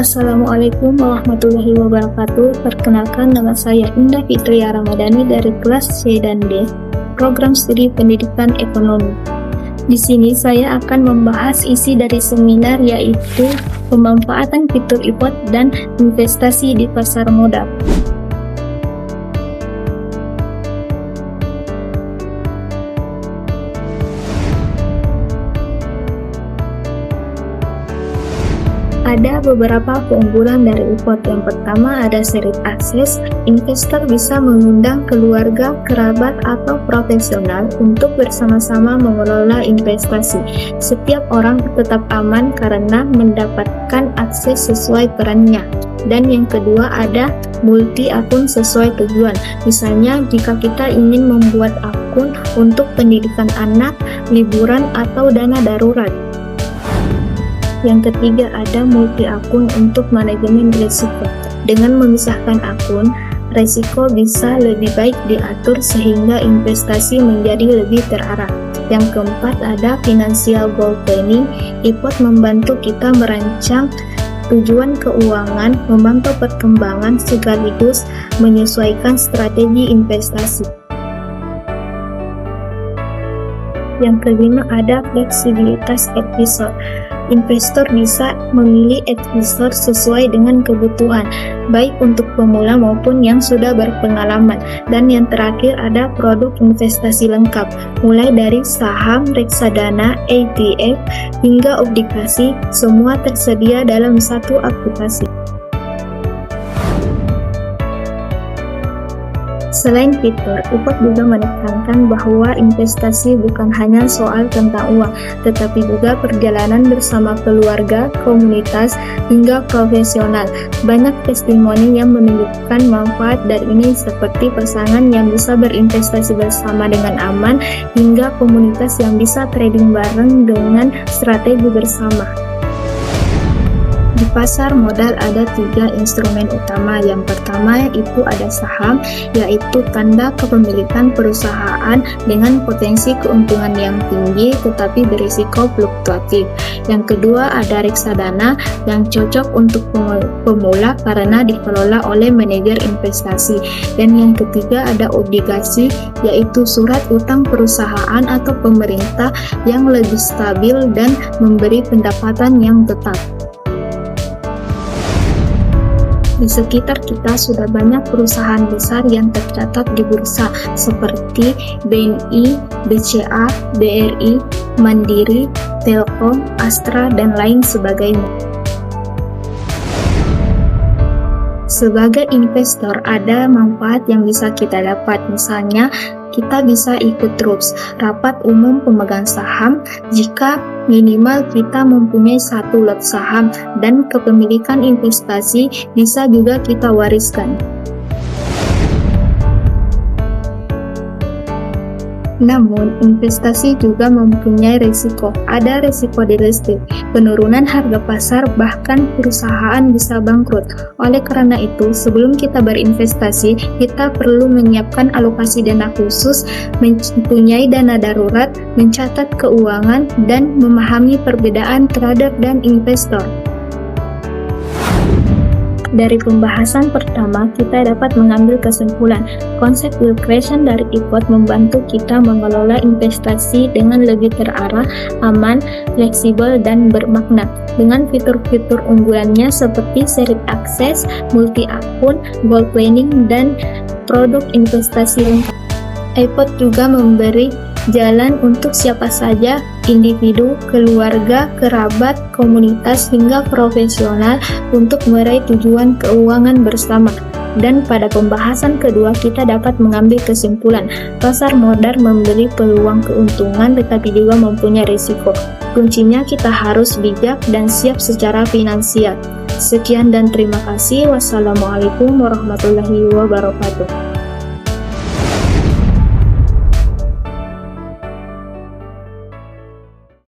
Assalamualaikum warahmatullahi wabarakatuh. Perkenalkan, nama saya Indah Fitria Ramadhani dari kelas C dan D, Program Studi Pendidikan Ekonomi. Di sini saya akan membahas isi dari seminar, yaitu pemanfaatan fitur IPOT dan investasi di pasar modal. Ada beberapa keunggulan dari IPOT. Yang pertama ada seri akses. Investor bisa mengundang keluarga, kerabat, atau profesional untuk bersama-sama mengelola investasi. Setiap orang tetap aman karena mendapatkan akses sesuai perannya. Dan yang kedua ada multi akun sesuai tujuan. Misalnya jika kita ingin membuat akun untuk pendidikan anak, liburan, atau dana darurat. Yang ketiga ada multi akun untuk manajemen risiko. Dengan memisahkan akun, risiko bisa lebih baik diatur sehingga investasi menjadi lebih terarah. Yang keempat ada financial goal planning. IPOT membantu kita merancang tujuan keuangan, memantau perkembangan, sekaligus menyesuaikan strategi investasi. Yang kelima ada fleksibilitas advisor. Investor bisa memilih advisor sesuai dengan kebutuhan, baik untuk pemula maupun yang sudah berpengalaman. Dan yang terakhir ada produk investasi lengkap, mulai dari saham, reksadana, ETF, hingga obligasi, semua tersedia dalam satu aplikasi. Selain fitur, IPOT juga menekankan bahwa investasi bukan hanya soal tentang uang, tetapi juga perjalanan bersama keluarga, komunitas, hingga profesional. Banyak testimoni yang menunjukkan manfaat dari ini, seperti pasangan yang bisa berinvestasi bersama dengan aman, hingga komunitas yang bisa trading bareng dengan strategi bersama. Di pasar modal ada 3 instrumen utama. Yang pertama itu ada saham, yaitu tanda kepemilikan perusahaan dengan potensi keuntungan yang tinggi tetapi berisiko fluktuatif. Yang kedua ada reksadana yang cocok untuk pemula karena dikelola oleh manajer investasi. Dan yang ketiga ada obligasi, yaitu surat utang perusahaan atau pemerintah yang lebih stabil dan memberi pendapatan yang tetap. Di sekitar kita sudah banyak perusahaan besar yang tercatat di bursa seperti BNI, BCA, BRI, Mandiri, Telkom, Astra, dan lain sebagainya. Sebagai investor ada manfaat yang bisa kita dapat, misalnya kita bisa ikut RUPS, rapat umum pemegang saham, jika minimal kita mempunyai 1 lot saham, dan kepemilikan investasi bisa juga kita wariskan. Namun, investasi juga mempunyai risiko. Ada risiko delisting, penurunan harga pasar, bahkan perusahaan bisa bangkrut. Oleh karena itu, sebelum kita berinvestasi, kita perlu menyiapkan alokasi dana khusus, mempunyai dana darurat, mencatat keuangan, dan memahami perbedaan trader dan investor. Dari pembahasan pertama, kita dapat mengambil kesimpulan. Konsep wealth creation dari IPOT membantu kita mengelola investasi dengan lebih terarah, aman, fleksibel, dan bermakna. Dengan fitur-fitur unggulannya seperti seri akses, multi akun, goal planning, dan produk investasi lengkap. IPOT juga memberi jalan untuk siapa saja, individu, keluarga, kerabat, komunitas, hingga profesional untuk meraih tujuan keuangan bersama. Dan pada pembahasan kedua kita dapat mengambil kesimpulan, pasar modal memberi peluang keuntungan tetapi juga mempunyai risiko. Kuncinya kita harus bijak dan siap secara finansial. Sekian dan terima kasih. Wassalamualaikum warahmatullahi wabarakatuh.